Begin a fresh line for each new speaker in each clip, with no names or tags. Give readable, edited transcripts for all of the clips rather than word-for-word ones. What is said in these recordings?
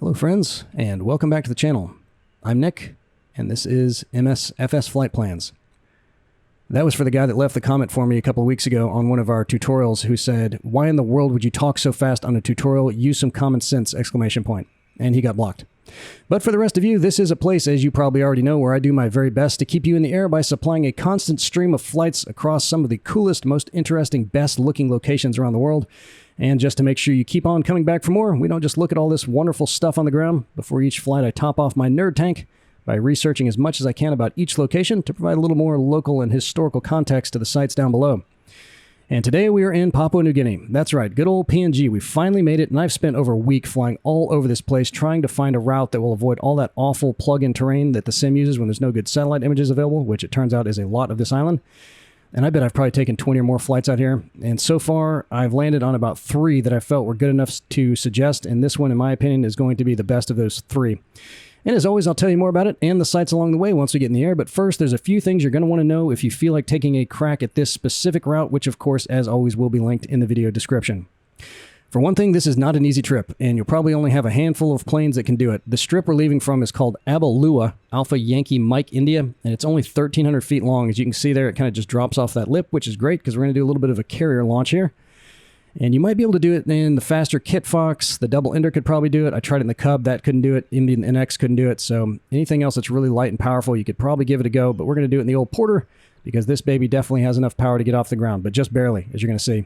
Hello friends, and welcome back to the channel. I'm Nick, and this is MSFS Flight Plans. That was for the guy that left the comment for me a couple of weeks ago on one of our tutorials who said, "Why in the world would you talk so fast on a tutorial? Use some common sense!" exclamation point. And he got blocked. But for the rest of you, this is a place, as you probably already know, where I do my very best to keep you in the air by supplying a constant stream of flights across some of the coolest, most interesting, best-looking locations around the world. And just to make sure you keep on coming back for more, we don't just look at all this wonderful stuff on the ground. Before each flight, I top off my nerd tank by researching as much as I can about each location to provide a little more local and historical context to the sites down below. And today we are in Papua New Guinea. That's right, good old PNG. We finally made it, and I've spent over a week flying all over this place trying to find a route that will avoid all that awful plug-in terrain that the sim uses when there's no good satellite images available, which it turns out is a lot of this island. And I bet I've probably taken 20 or more flights out here. And so far, I've landed on about 3 that I felt were good enough to suggest. And this one, in my opinion, is going to be the best of those 3. And as always, I'll tell you more about it and the sites along the way once we get in the air. But first, there's a few things you're going to want to know if you feel like taking a crack at this specific route, which of course, as always, will be linked in the video description. For one thing, this is not an easy trip, and you'll probably only have a handful of planes that can do it. The strip we're leaving from is called Abalua, Alpha Yankee Mike India, and it's only 1,300 feet long. As you can see there, it kind of just drops off that lip, which is great because we're going to do a little bit of a carrier launch here. And you might be able to do it in the faster Kit Fox. The double ender could probably do it. I tried it in the Cub. That couldn't do it. Indian NX couldn't do it. So anything else that's really light and powerful, you could probably give it a go. But we're going to do it in the old Porter because this baby definitely has enough power to get off the ground, but just barely, as you're going to see.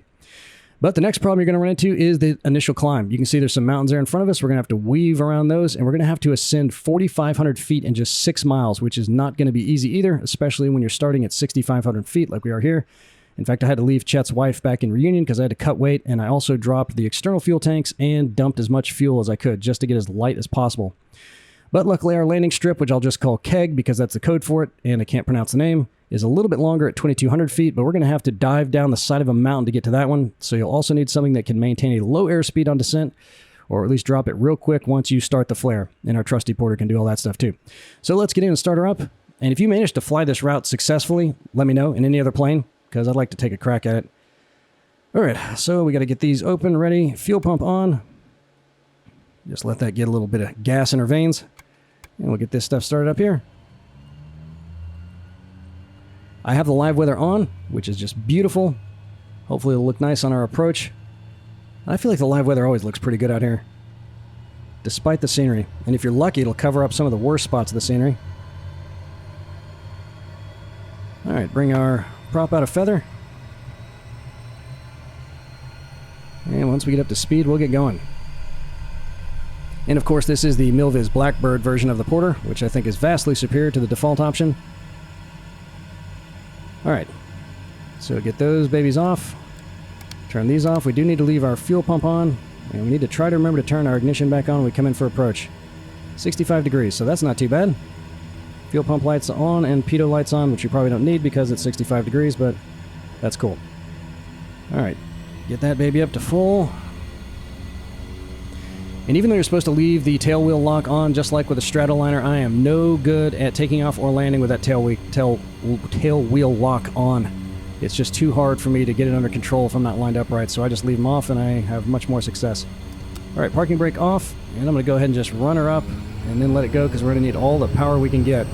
But the next problem you're going to run into is the initial climb. You can see there's some mountains there in front of us. We're going to have to weave around those, and we're going to have to ascend 4,500 feet in just 6 miles, which is not going to be easy either, especially when you're starting at 6,500 feet like we are here. In fact, I had to leave Chet's wife back in Reunion because I had to cut weight, and I also dropped the external fuel tanks and dumped as much fuel as I could just to get as light as possible. But luckily, our landing strip, which I'll just call Keg because that's the code for it, and I can't pronounce the name, is a little bit longer at 2,200 feet, but we're going to have to dive down the side of a mountain to get to that one. So you'll also need something that can maintain a low airspeed on descent, or at least drop it real quick once you start the flare. And our trusty Porter can do all that stuff too. So let's get in and start her up. And if you manage to fly this route successfully, let me know in any other plane, because I'd like to take a crack at it. All right, so we got to get these open, ready, fuel pump on. Just let that get a little bit of gas in her veins. And we'll get this stuff started up here. I have the live weather on, which is just beautiful. Hopefully it'll look nice on our approach. I feel like the live weather always looks pretty good out here, despite the scenery. And if you're lucky, it'll cover up some of the worst spots of the scenery. All right, bring our prop out of feather. And once we get up to speed, we'll get going. And of course, this is the Milviz Blackbird version of the Porter, which I think is vastly superior to the default option. Alright, so get those babies off. Turn these off. We do need to leave our fuel pump on, and we need to try to remember to turn our ignition back on when we come in for approach. 65 degrees, so that's not too bad. Fuel pump lights on and pitot lights on, which you probably don't need because it's 65 degrees, but that's cool. Alright, get that baby up to full. And even though you're supposed to leave the tail wheel lock on, just like with a Stratoliner, I am no good at taking off or landing with that tail wheel lock on. It's just too hard for me to get it under control if I'm not lined up right, so I just leave them off and I have much more success. Alright, parking brake off, and I'm going to go ahead and just run her up and then let it go because we're going to need all the power we can get.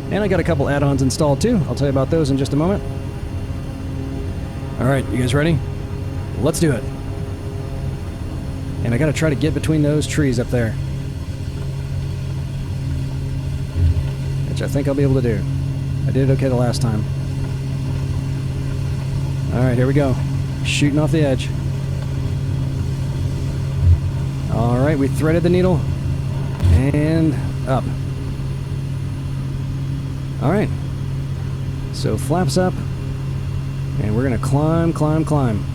And I got a couple add-ons installed too. I'll tell you about those in just a moment. Alright, you guys ready? Let's do it. And I gotta try to get between those trees up there, which I think I'll be able to do. I did okay the last time. Alright, here we go. Shooting off the edge. Alright, we threaded the needle. And up. Alright. So flaps up. And we're gonna climb, climb, climb.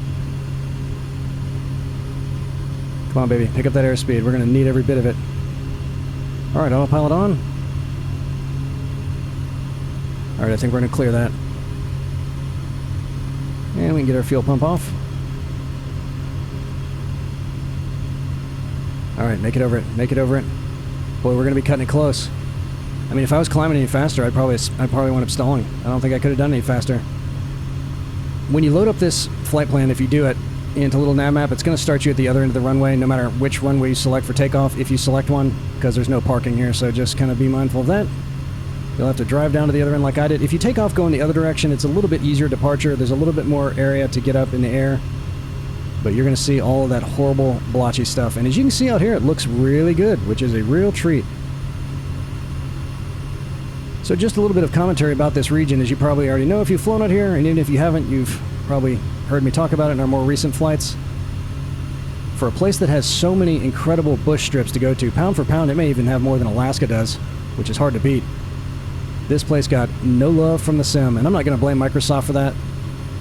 Come on, baby. Pick up that airspeed. We're going to need every bit of it. Alright, autopilot on. Alright, I think we're going to clear that. And we can get our fuel pump off. Alright, make it over it. Make it over it. Boy, we're going to be cutting it close. I mean, if I was climbing any faster, I'd probably wind up stalling. I don't think I could have done any faster. When you load up this flight plan, if you do it, into little NavMap, it's going to start you at the other end of the runway, no matter which runway you select for takeoff, if you select one, because there's no parking here, so just kind of be mindful of that. You'll have to drive down to the other end like I did. If you take off going the other direction, it's a little bit easier departure. There's a little bit more area to get up in the air, but you're going to see all of that horrible blotchy stuff. And as you can see out here, it looks really good, which is a real treat. So just a little bit of commentary about this region, as you probably already know if you've flown out here, and even if you haven't, you've probably heard me talk about it in our more recent flights. For a place that has so many incredible bush strips to go to, pound for pound, it may even have more than Alaska does, which is hard to beat. This place got no love from the sim, and I'm not going to blame Microsoft for that.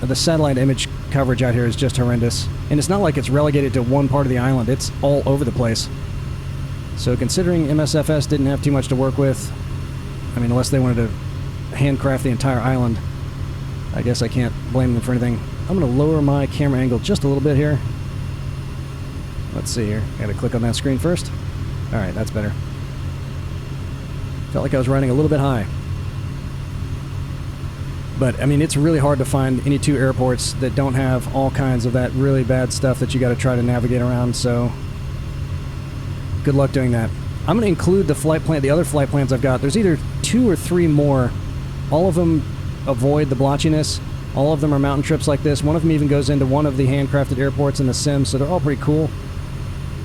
The satellite image coverage out here is just horrendous. And it's not like it's relegated to one part of the island, it's all over the place. So considering MSFS didn't have too much to work with, I mean, unless they wanted to handcraft the entire island, I guess I can't blame them for anything. I'm going to lower my camera angle just a little bit here. Let's see here. I got to click on that screen first. Alright, that's better. Felt like I was riding a little bit high. But, I mean, it's really hard to find any two airports that don't have all kinds of that really bad stuff that you got to try to navigate around, so good luck doing that. I'm going to include the flight plan, the other flight plans I've got. There's either 2 or 3 more. All of them avoid the blotchiness. All of them are mountain trips like this. One of them even goes into one of the handcrafted airports in the sim, so they're all pretty cool.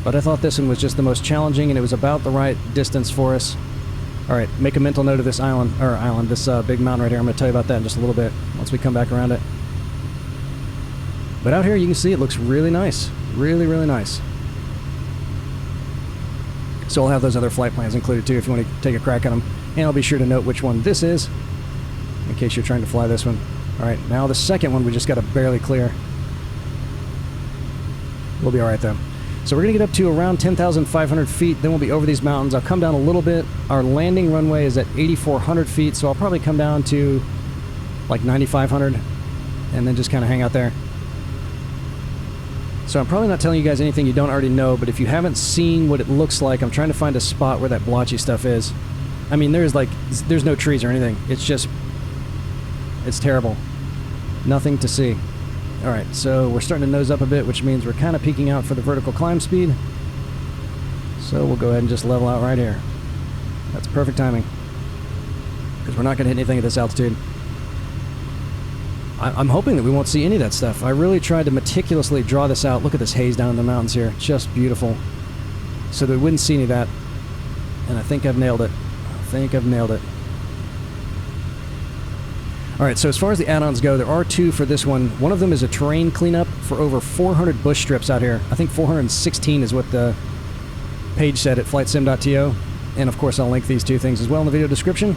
But I thought this one was just the most challenging, and it was about the right distance for us. Alright, make a mental note of this this big mountain right here. I'm going to tell you about that in just a little bit, once we come back around it. But out here, you can see it looks really nice. Really, really nice. So I'll have those other flight plans included too if you want to take a crack at them. And I'll be sure to note which one this is, in case you're trying to fly this one. Alright, now the second one we just got to barely clear. We'll be alright though. So we're going to get up to around 10,500 feet, then we'll be over these mountains. I'll come down a little bit. Our landing runway is at 8,400 feet, so I'll probably come down to like 9,500 and then just kind of hang out there. So I'm probably not telling you guys anything you don't already know, but if you haven't seen what it looks like, I'm trying to find a spot where that blotchy stuff is. I mean, there's no trees or anything. It's just, it's terrible. Nothing to see. Alright, so we're starting to nose up a bit, which means we're kind of peaking out for the vertical climb speed. So we'll go ahead and just level out right here. That's perfect timing, because we're not going to hit anything at this altitude. I'm hoping that we won't see any of that stuff. I really tried to meticulously draw this out. Look at this haze down in the mountains here. Just beautiful. So that we wouldn't see any of that. And I think I've nailed it. I think I've nailed it. Alright, so as far as the add-ons go, there are 2 for this one. One of them is a terrain cleanup for over 400 bush strips out here. I think 416 is what the page said at flightsim.to. And of course I'll link these 2 things as well in the video description.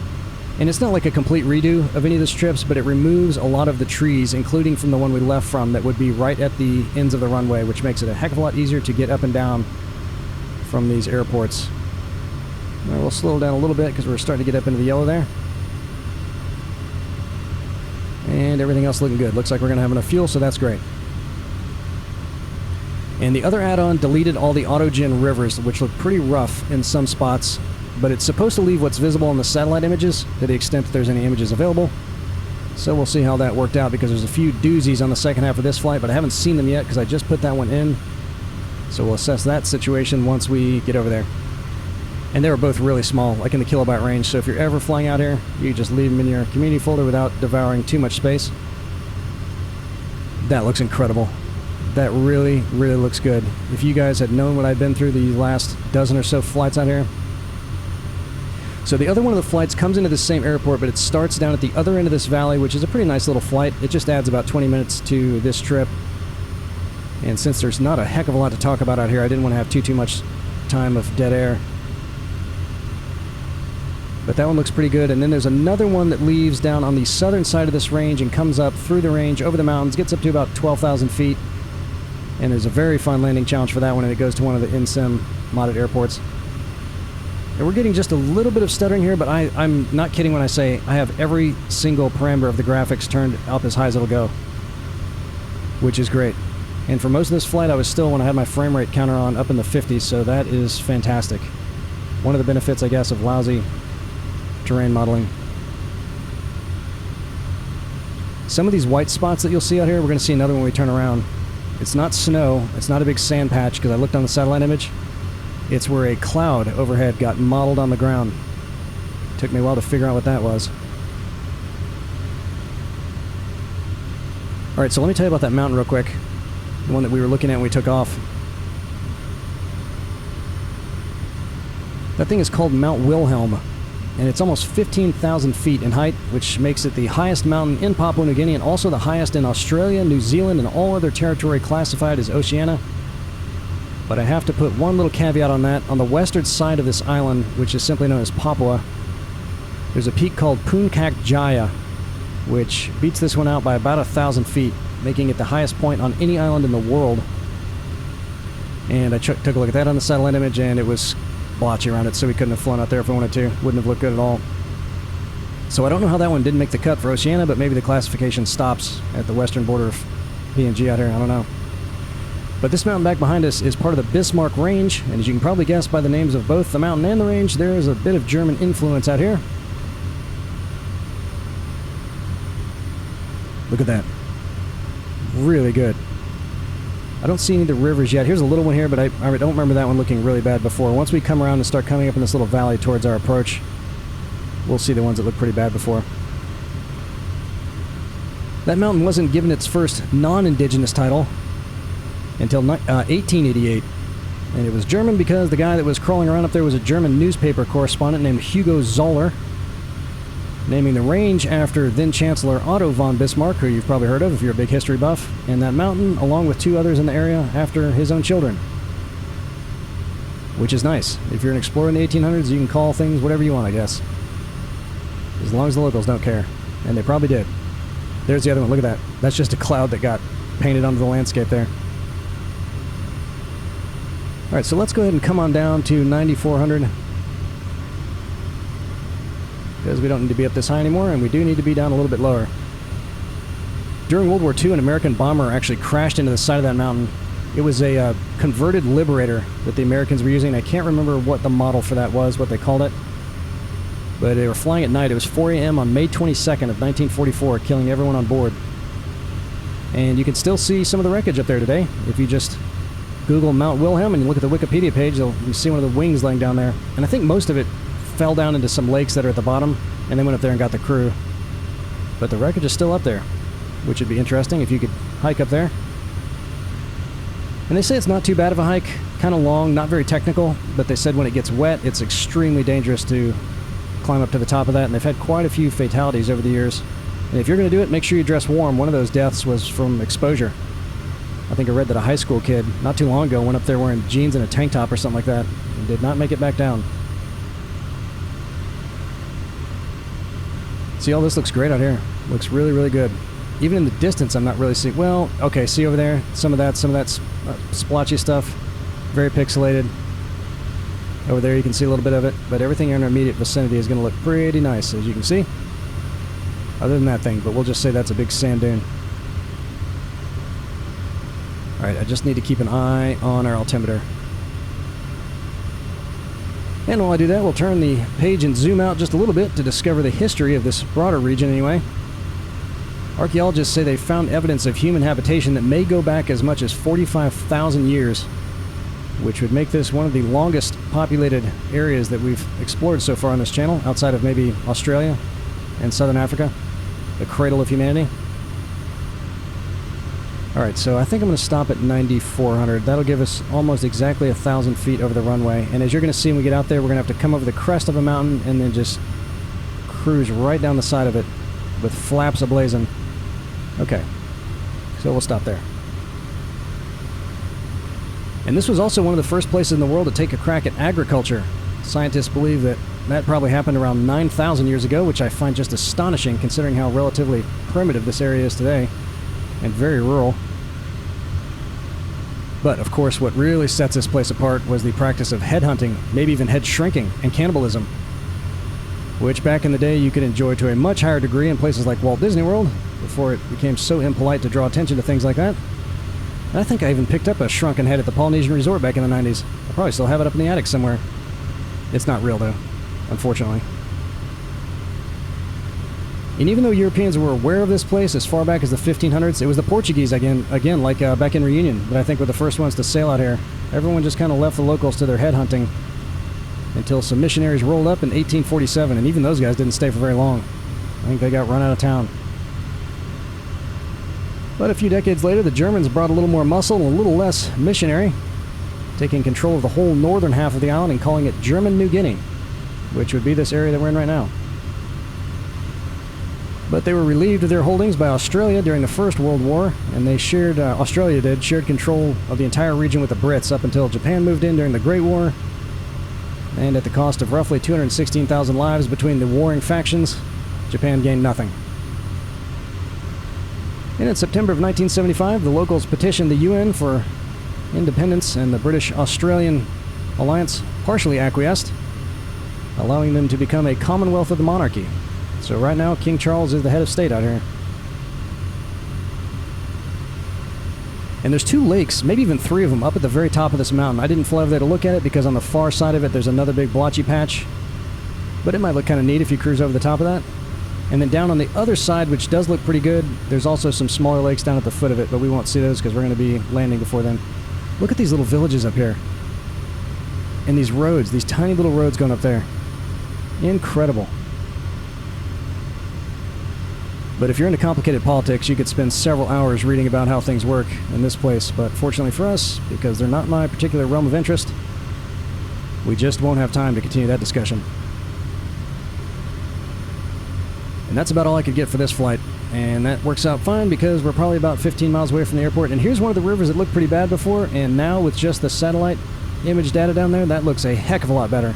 And it's not like a complete redo of any of the strips, but it removes a lot of the trees, including from the one we left from, that would be right at the ends of the runway, which makes it a heck of a lot easier to get up and down from these airports. Now we'll slow down a little bit because we're starting to get up into the yellow there. And everything else looking good. Looks like we're going to have enough fuel, so that's great. And the other add-on deleted all the autogen rivers, which look pretty rough in some spots, but it's supposed to leave what's visible in the satellite images, to the extent that there's any images available. So we'll see how that worked out, because there's a few doozies on the second half of this flight, but I haven't seen them yet because I just put that one in. So we'll assess that situation once we get over there. And they were both really small, like in the kilobyte range, so if you're ever flying out here, you just leave them in your community folder without devouring too much space. That looks incredible. That really, really looks good. If you guys had known what I've been through the last dozen or so flights out here. So the other one of the flights comes into the same airport, but it starts down at the other end of this valley, which is a pretty nice little flight. It just adds about 20 minutes to this trip. And since there's not a heck of a lot to talk about out here, I didn't want to have too much time of dead air. But that one looks pretty good. And then there's another one that leaves down on the southern side of this range and comes up through the range, over the mountains, gets up to about 12,000 feet. And there's a very fun landing challenge for that one, and it goes to one of the in-sim modded airports. And we're getting just a little bit of stuttering here, but I'm not kidding when I say I have every single parameter of the graphics turned up as high as it'll go, which is great. And for most of this flight, I was still, when I had my frame rate counter on, up in the 50s, so that is fantastic. One of the benefits, I guess, of lousy terrain modeling. Some of these white spots that you'll see out here, we're going to see another when we turn around. It's not snow. It's not a big sand patch, because I looked on the satellite image. It's where a cloud overhead got modeled on the ground. Took me a while to figure out what that was. Alright, so let me tell you about that mountain real quick. The one that we were looking at when we took off. That thing is called Mount Wilhelm, and it's almost 15,000 feet in height, which makes it the highest mountain in Papua New Guinea and also the highest in Australia, New Zealand, and all other territory classified as Oceania. But I have to put one little caveat on that. On the western side of this island, which is simply known as Papua, there's a peak called Puncak Jaya, which beats this one out by about 1,000 feet, making it the highest point on any island in the world. And I took a look at that on the satellite image, and it was blotchy around it, so we couldn't have flown out there if we wanted to. Wouldn't have looked good at all. So I don't know how that one didn't make the cut for Oceania, but maybe the classification stops at the western border of PNG out here. I don't know. But this mountain back behind us is part of the Bismarck Range, and as you can probably guess by the names of both the mountain and the range, there is a bit of German influence out here. Look at that. Really good. I don't see any of the rivers yet. Here's a little one here, but I don't remember that one looking really bad before. Once we come around and start coming up in this little valley towards our approach, we'll see the ones that look pretty bad before. That mountain wasn't given its first non-indigenous title until 1888. And it was German because the guy that was crawling around up there was a German newspaper correspondent named Hugo Zoller, naming the range after then-Chancellor Otto von Bismarck, who you've probably heard of if you're a big history buff, and that mountain, along with two others in the area, after his own children. Which is nice. If you're an explorer in the 1800s, you can call things whatever you want, I guess. As long as the locals don't care. And they probably did. There's the other one. Look at that. That's just a cloud that got painted onto the landscape there. Alright, so let's go ahead and come on down to 9,400. Because we don't need to be up this high anymore, and we do need to be down a little bit lower. During World War II, an American bomber actually crashed into the side of that mountain. It was a converted Liberator that the Americans were using. I can't remember what the model for that was, what they called it. But they were flying at night. It was 4 a.m. on May 22nd of 1944, killing everyone on board. And you can still see some of the wreckage up there today. If you just Google Mount Wilhelm and you look at the Wikipedia page, you see one of the wings laying down there. And I think most of it fell down into some lakes that are at the bottom, and they went up there and got the crew. But the wreckage is still up there, which would be interesting if you could hike up there. And they say it's not too bad of a hike, kind of long, not very technical, but they said when it gets wet, it's extremely dangerous to climb up to the top of that, and they've had quite a few fatalities over the years. And if you're going to do it, make sure you dress warm. One of those deaths was from exposure. I think I read that a high school kid, not too long ago, went up there wearing jeans and a tank top or something like that, and did not make it back down. See, all this looks great out here. Looks really, really good. Even in the distance, I'm not really seeing... Well, okay, see over there? Some of that splotchy stuff. Very pixelated. Over there you can see a little bit of it, but everything in our immediate vicinity is going to look pretty nice, as you can see. Other than that thing, but we'll just say that's a big sand dune. Alright, I just need to keep an eye on our altimeter. And while I do that, we'll turn the page and zoom out just a little bit to discover the history of this broader region anyway. Archaeologists say they found evidence of human habitation that may go back as much as 45,000 years, which would make this one of the longest populated areas that we've explored so far on this channel, outside of maybe Australia and Southern Africa, the cradle of humanity. Alright, so I think I'm going to stop at 9,400. That'll give us almost exactly 1,000 feet over the runway. And as you're going to see when we get out there, we're going to have to come over the crest of a mountain and then just cruise right down the side of it with flaps ablazing. Okay, so we'll stop there. And this was also one of the first places in the world to take a crack at agriculture. Scientists believe that that probably happened around 9,000 years ago, which I find just astonishing considering how relatively primitive this area is today, and very rural. But, of course, what really sets this place apart was the practice of headhunting, maybe even head shrinking, and cannibalism, which back in the day you could enjoy to a much higher degree in places like Walt Disney World, before it became so impolite to draw attention to things like that. And I think I even picked up a shrunken head at the Polynesian Resort back in the 90s. I probably still have it up in the attic somewhere. It's not real, though, unfortunately. And even though Europeans were aware of this place as far back as the 1500s, it was the Portuguese again like back in Reunion, that I think were the first ones to sail out here. Everyone just kind of left the locals to their headhunting until some missionaries rolled up in 1847, and even those guys didn't stay for very long. I think they got run out of town. But a few decades later, the Germans brought a little more muscle and a little less missionary, taking control of the whole northern half of the island and calling it German New Guinea, which would be this area that we're in right now. But they were relieved of their holdings by Australia during the First World War, and they shared, Australia shared control of the entire region with the Brits up until Japan moved in during the Great War. And at the cost of roughly 216,000 lives between the warring factions, Japan gained nothing. And in September of 1975, the locals petitioned the UN for independence, and the British-Australian alliance partially acquiesced, allowing them to become a commonwealth of the monarchy. So right now, King Charles is the head of state out here. And there's 2 lakes, maybe even 3 of them, up at the very top of this mountain. I didn't fly over there to look at it because on the far side of it there's another big blotchy patch. But it might look kind of neat if you cruise over the top of that. And then down on the other side, which does look pretty good, there's also some smaller lakes down at the foot of it, but we won't see those because we're going to be landing before then. Look at these little villages up here. And these roads, these tiny little roads going up there. Incredible. But if you're into complicated politics, you could spend several hours reading about how things work in this place. But fortunately for us, because they're not my particular realm of interest, we just won't have time to continue that discussion. And that's about all I could get for this flight. And that works out fine because we're probably about 15 miles away from the airport. And here's one of the rivers that looked pretty bad before, and now with just the satellite image data down there, that looks a heck of a lot better.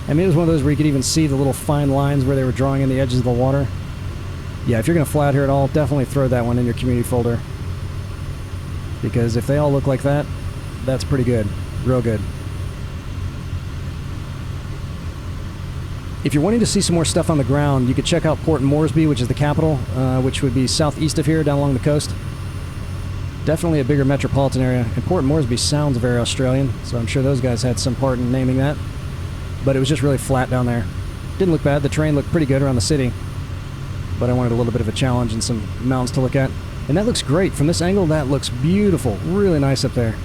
I mean, it was one of those where you could even see the little fine lines where they were drawing in the edges of the water. Yeah, if you're going to fly out here at all, definitely throw that one in your community folder. Because if they all look like that, that's pretty good. Real good. If you're wanting to see some more stuff on the ground, you could check out Port Moresby, which is the capital, which would be southeast of here, down along the coast. Definitely a bigger metropolitan area. And Port Moresby sounds very Australian, so I'm sure those guys had some part in naming that. But it was just really flat down there. Didn't look bad. The terrain looked pretty good around the city. But I wanted a little bit of a challenge and some mountains to look at. And that looks great. From this angle, that looks beautiful. Really nice up there.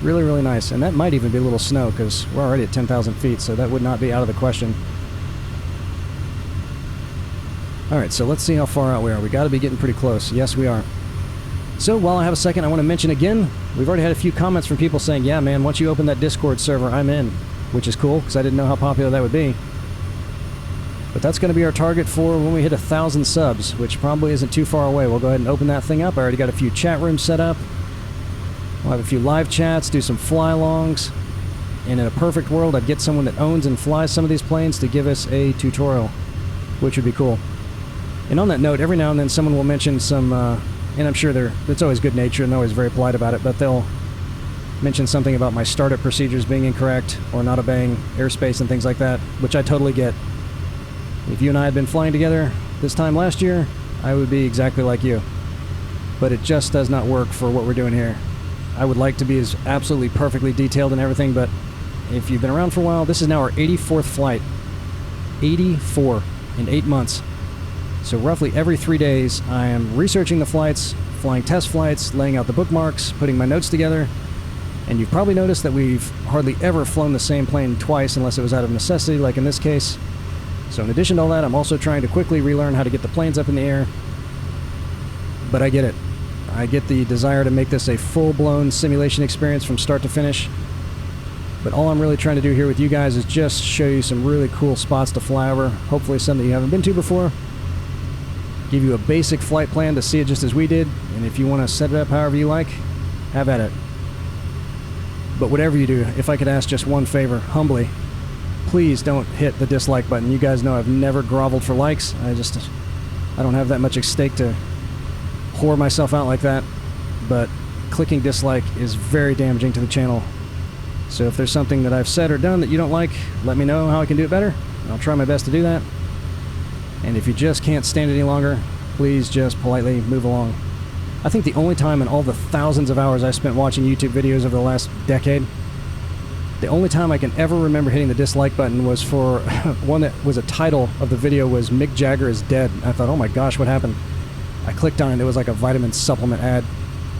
Really, really nice. And that might even be a little snow, because we're already at 10,000 feet, so that would not be out of the question. Alright, so let's see how far out we are. We got to be getting pretty close. Yes, we are. So, while I have a second, I want to mention again, we've already had a few comments from people saying, yeah, man, once you open that Discord server, I'm in. Which is cool, because I didn't know how popular that would be. But that's going to be our target for when we hit 1,000 subs, which probably isn't too far away. We'll go ahead and open that thing up. I already got a few chat rooms set up. We'll have a few live chats, do some fly-alongs. And in a perfect world, I'd get someone that owns and flies some of these planes to give us a tutorial, which would be cool. And on that note, every now and then someone will mention some, and I'm sure it's always good natured and they're always very polite about it, but they'll mention something about my startup procedures being incorrect or not obeying airspace and things like that, which I totally get. If you and I had been flying together this time last year, I would be exactly like you. But it just does not work for what we're doing here. I would like to be as absolutely perfectly detailed and everything, but if you've been around for a while, this is now our 84th flight. 84 in 8 months. So roughly every 3 days, I am researching the flights, flying test flights, laying out the bookmarks, putting my notes together. And you've probably noticed that we've hardly ever flown the same plane twice unless it was out of necessity, like in this case. So in addition to all that, I'm also trying to quickly relearn how to get the planes up in the air. But I get it. I get the desire to make this a full-blown simulation experience from start to finish. But all I'm really trying to do here with you guys is just show you some really cool spots to fly over. Hopefully some that you haven't been to before. Give you a basic flight plan to see it just as we did. And if you want to set it up however you like, have at it. But whatever you do, if I could ask just one favor, humbly, please don't hit the dislike button. You guys know I've never groveled for likes. I don't have that much at stake to whore myself out like that. But clicking dislike is very damaging to the channel. So if there's something that I've said or done that you don't like, let me know how I can do it better. I'll try my best to do that. And if you just can't stand it any longer, please just politely move along. I think the only time in all the thousands of hours I spent watching YouTube videos over the last decade The only time I can ever remember hitting the dislike button was for one that was a title of the video was Mick Jagger is dead. I thought, oh my gosh, what happened? I clicked on it, it was like a vitamin supplement ad,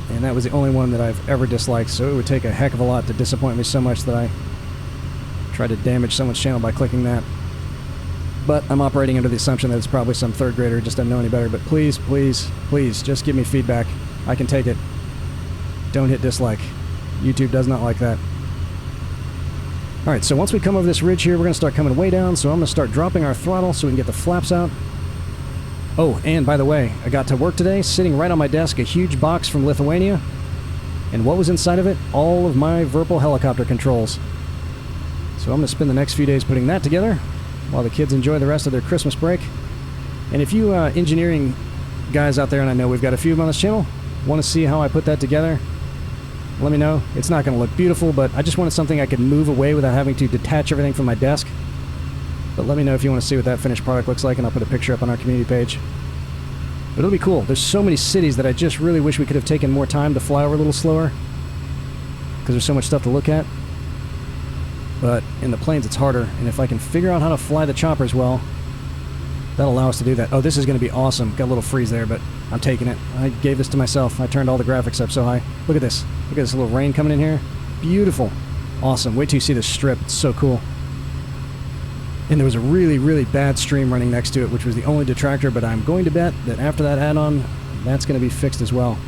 and that was the only one that I've ever disliked, so it would take a heck of a lot to disappoint me so much that I tried to damage someone's channel by clicking that. But I'm operating under the assumption that it's probably some third grader who just doesn't know any better, but please, please, please, just give me feedback. I can take it. Don't hit dislike. YouTube does not like that. Alright, so once we come over this ridge here, we're going to start coming way down, so I'm going to start dropping our throttle so we can get the flaps out. Oh, and by the way, I got to work today, sitting right on my desk, a huge box from Lithuania. And what was inside of it? All of my Virpil helicopter controls. So I'm going to spend the next few days putting that together, while the kids enjoy the rest of their Christmas break. And if you engineering guys out there, and I know we've got a few of them on this channel, want to see how I put that together, let me know. It's not going to look beautiful, but I just wanted something I could move away without having to detach everything from my desk. But let me know if you want to see what that finished product looks like, and I'll put a picture up on our community page. But it'll be cool. There's so many cities that I just really wish we could have taken more time to fly over a little slower, because there's so much stuff to look at. But in the planes it's harder, and if I can figure out how to fly the choppers well, that'll allow us to do that. Oh, this is going to be awesome. Got a little freeze there, but I'm taking it. I gave this to myself. I turned all the graphics up so high. Look at this. Look at this little rain coming in here. Beautiful. Awesome. Wait till you see this strip. It's so cool. And there was a really, really bad stream running next to it, which was the only detractor, but I'm going to bet that after that add-on, that's going to be fixed as well.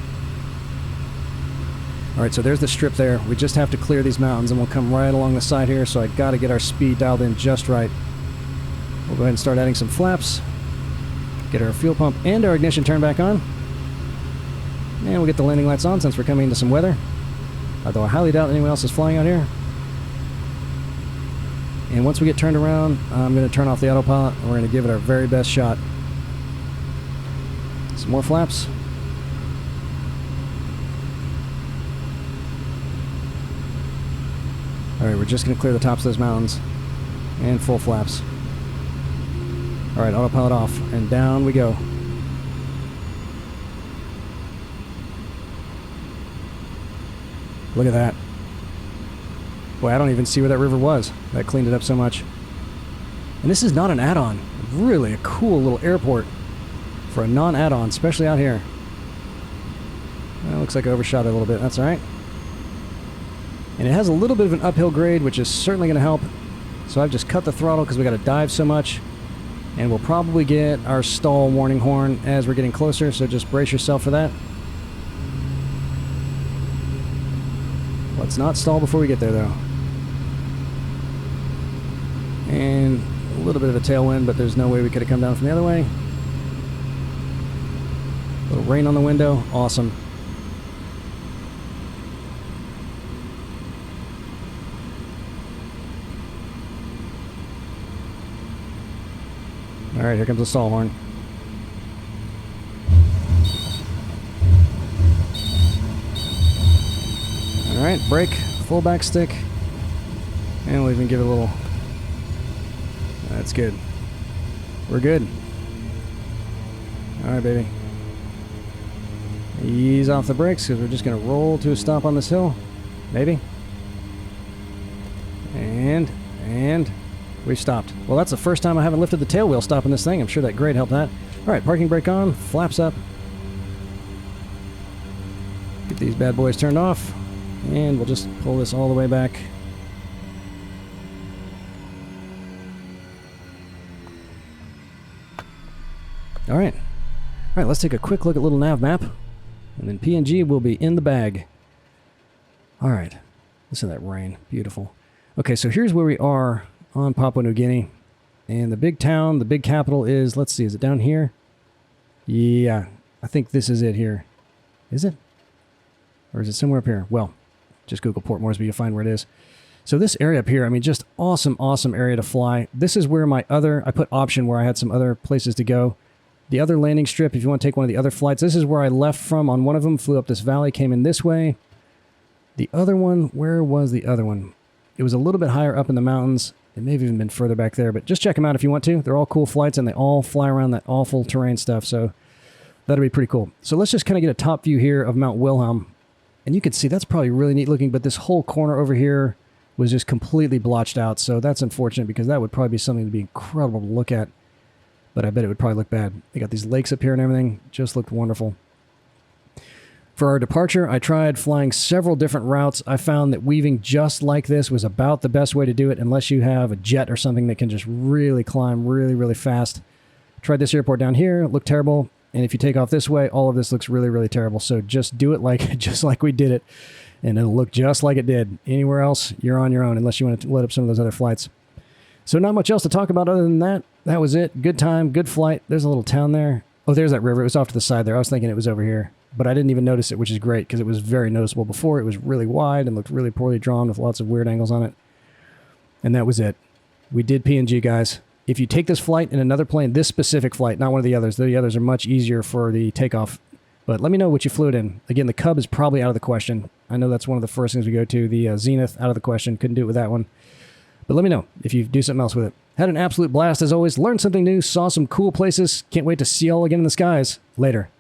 Alright, so there's the strip there. We just have to clear these mountains, and we'll come right along the side here, so I got to get our speed dialed in just right. We'll go ahead and start adding some flaps, get our fuel pump and our ignition turned back on, and we'll get the landing lights on since we're coming into some weather, although I highly doubt anyone else is flying out here. And once we get turned around, I'm going to turn off the autopilot, and we're going to give it our very best shot. Some more flaps. Alright, we're just going to clear the tops of those mountains, and full flaps. Alright, autopilot off, and down we go. Look at that. Boy, I don't even see where that river was. That cleaned it up so much. And this is not an add-on. Really a cool little airport for a non-add-on, especially out here. Well, looks like I overshot it a little bit. That's alright. And it has a little bit of an uphill grade, which is certainly going to help. So I've just cut the throttle because we got to dive so much. And we'll probably get our stall warning horn as we're getting closer, so just brace yourself for that. Let's not stall before we get there, though. And a little bit of a tailwind, but there's no way we could have come down from the other way. A little rain on the window. Awesome. Alright, here comes the stall horn. Alright, brake, full back stick, and we'll even give it a little... That's good. We're good. Alright, baby. Ease off the brakes, because we're just going to roll to a stop on this hill. Maybe. And we've stopped. Well, that's the first time I haven't lifted the tail wheel stopping this thing. I'm sure that grade helped that. Alright, parking brake on, flaps up. Get these bad boys turned off. And we'll just pull this all the way back. Alright. Alright, let's take a quick look at little NavMap. And then PNG will be in the bag. Alright. Listen to that rain. Beautiful. Okay, so here's where we are on Papua New Guinea. And the big town, the big capital is, let's see, is it down here? Yeah, I think this is it here. Is it? Or is it somewhere up here? Well, just Google Port Moresby, you'll find where it is. So this area up here, I mean, just awesome, awesome area to fly. This is where my other, I put option where I had some other places to go. The other landing strip, if you want to take one of the other flights, this is where I left from on one of them, flew up this valley, came in this way. The other one, where was the other one? It was a little bit higher up in the mountains. It may have even been further back there, but just check them out if you want to. They're all cool flights, and they all fly around that awful terrain stuff, so that'll be pretty cool. So let's just kind of get a top view here of Mount Wilhelm. And you can see that's probably really neat looking, but this whole corner over here, was just completely blotched out. So that's unfortunate because that would probably be something to be incredible to look at. But I bet it would probably look bad. They got these lakes up here and everything. Just looked wonderful. For our departure, I tried flying several different routes. I found that weaving just like this was about the best way to do it unless you have a jet or something that can just really climb really, really fast. Tried this airport down here. It looked terrible. And if you take off this way, all of this looks really, really terrible. So just do it like just like we did it. And it'll look just like it did. Anywhere else, you're on your own unless you want to let up some of those other flights. So not much else to talk about other than that. That was it. Good time, good flight. There's a little town there. Oh, there's that river. It was off to the side there. I was thinking it was over here. But I didn't even notice it, which is great because it was very noticeable before. It was really wide and looked really poorly drawn with lots of weird angles on it. And that was it. We did PNG, guys. If you take this flight in another plane, this specific flight, not one of the others are much easier for the takeoff. But let me know what you flew it in. Again, the Cub is probably out of the question. I know that's one of the first things we go to. The Zenith, out of the question. Couldn't do it with that one. But let me know if you do something else with it. Had an absolute blast as always. Learned something new. Saw some cool places. Can't wait to see y'all again in the skies. Later.